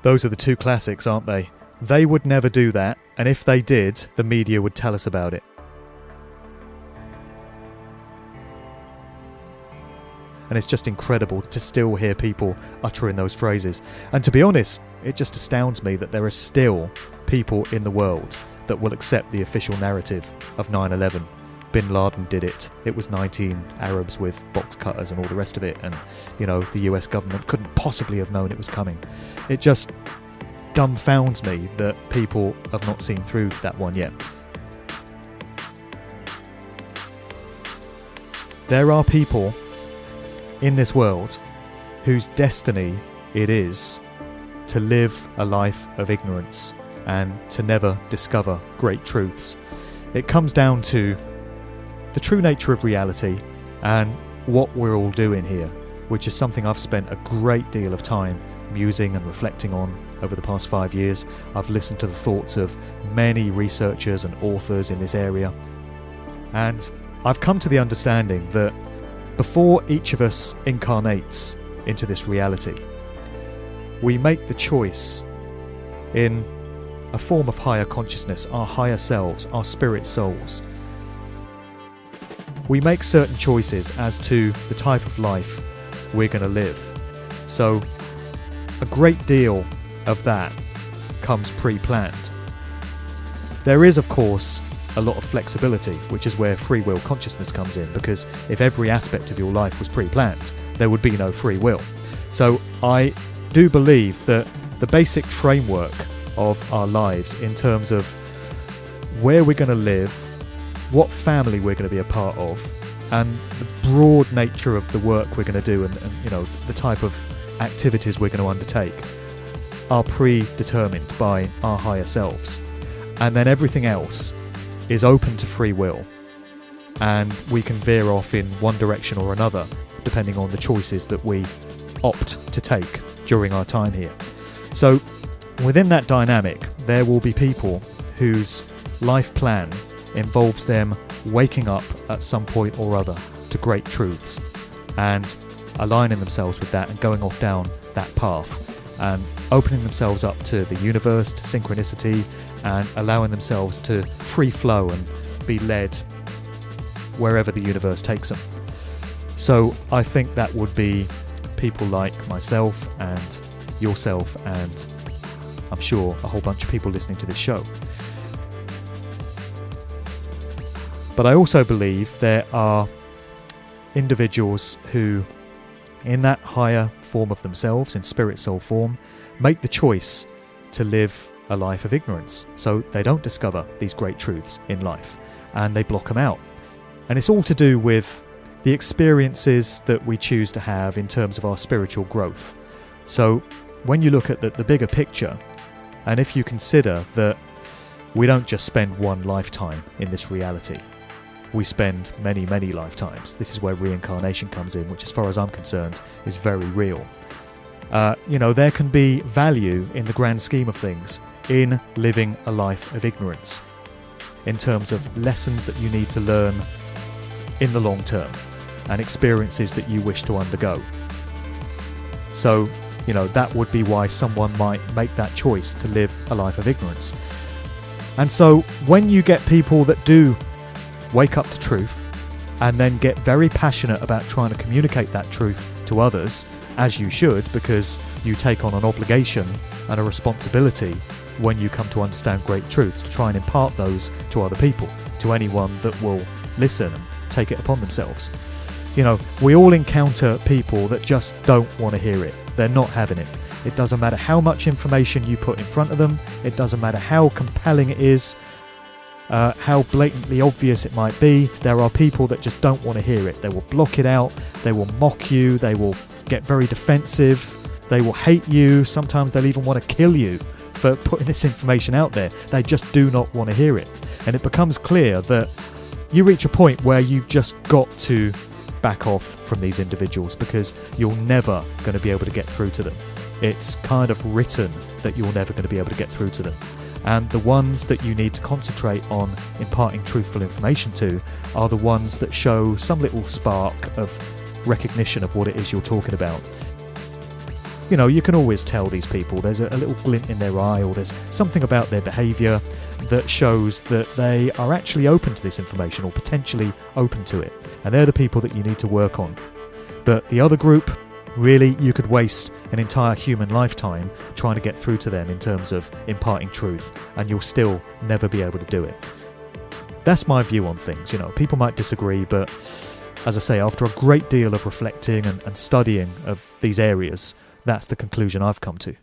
Those are the two classics, aren't they? They would never do that, and if they did, the media would tell us about it. And it's just incredible to still hear people uttering those phrases. And to be honest, it just astounds me that there are still people in the world that will accept the official narrative of 9/11. Bin Laden did it. It was 19 Arabs with box cutters and all the rest of it. And, the US government couldn't possibly have known it was coming. It just dumbfounds me that people have not seen through that one yet. There are people in this world whose destiny it is to live a life of ignorance and to never discover great truths. It comes down to the true nature of reality and what we're all doing here, which is something I've spent a great deal of time musing and reflecting on over the past 5 years. I've listened to the thoughts of many researchers and authors in this area, and I've come to the understanding that before each of us incarnates into this reality, we make the choice in a form of higher consciousness, our higher selves, our spirit souls. We make certain choices as to the type of life we're going to live. So a great deal of that comes pre-planned. There is, of course, a lot of flexibility, which is where free will consciousness comes in, because if every aspect of your life was pre-planned, there would be no free will. So I do believe that the basic framework of our lives in terms of where we're going to live, what family we're going to be a part of, and the broad nature of the work we're going to do and the type of activities we're going to undertake are predetermined by our higher selves. And then everything else is open to free will, and we can veer off in one direction or another depending on the choices that we opt to take during our time here. So within that dynamic, there will be people whose life plan involves them waking up at some point or other to great truths and aligning themselves with that and going off down that path and opening themselves up to the universe, to synchronicity, and allowing themselves to free flow and be led wherever the universe takes them. So I think that would be people like myself and yourself, and I'm sure a whole bunch of people listening to this show. But I also believe there are individuals who, in that higher form of themselves, in spirit soul form, make the choice to live a life of ignorance. So they don't discover these great truths in life and they block them out. And it's all to do with the experiences that we choose to have in terms of our spiritual growth. So when you look at the bigger picture, and if you consider that we don't just spend one lifetime in this reality, we spend many, many lifetimes. This is where reincarnation comes in, which as far as I'm concerned is very real. There can be value in the grand scheme of things in living a life of ignorance in terms of lessons that you need to learn in the long term and experiences that you wish to undergo. So, that would be why someone might make that choice to live a life of ignorance. And so when you get people that do wake up to truth and then get very passionate about trying to communicate that truth to others, as you should, because you take on an obligation and a responsibility when you come to understand great truths to try and impart those to other people, to anyone that will listen and take it upon themselves. We all encounter people that just don't want to hear it. They're not having it. It doesn't matter how much information you put in front of them. It doesn't matter how compelling it is, how blatantly obvious it might be. There are people that just don't want to hear it. They will block it out. They will mock you. They will get very defensive. They will hate you. Sometimes they'll even want to kill you for putting this information out there. They just do not want to hear it. And it becomes clear that you reach a point where you've just got to back off from these individuals because you're never going to be able to get through to them. It's kind of written that you're never going to be able to get through to them. And the ones that you need to concentrate on imparting truthful information to are the ones that show some little spark of recognition of what it is you're talking about. you can always tell these people. There's a little glint in their eye, or there's something about their behaviour that shows that they are actually open to this information, or potentially open to it. And they're the people that you need to work on. But the other group, really, you could waste an entire human lifetime trying to get through to them in terms of imparting truth, and you'll still never be able to do it. That's my view on things. People might disagree, but as I say, after a great deal of reflecting and studying of these areas, that's the conclusion I've come to.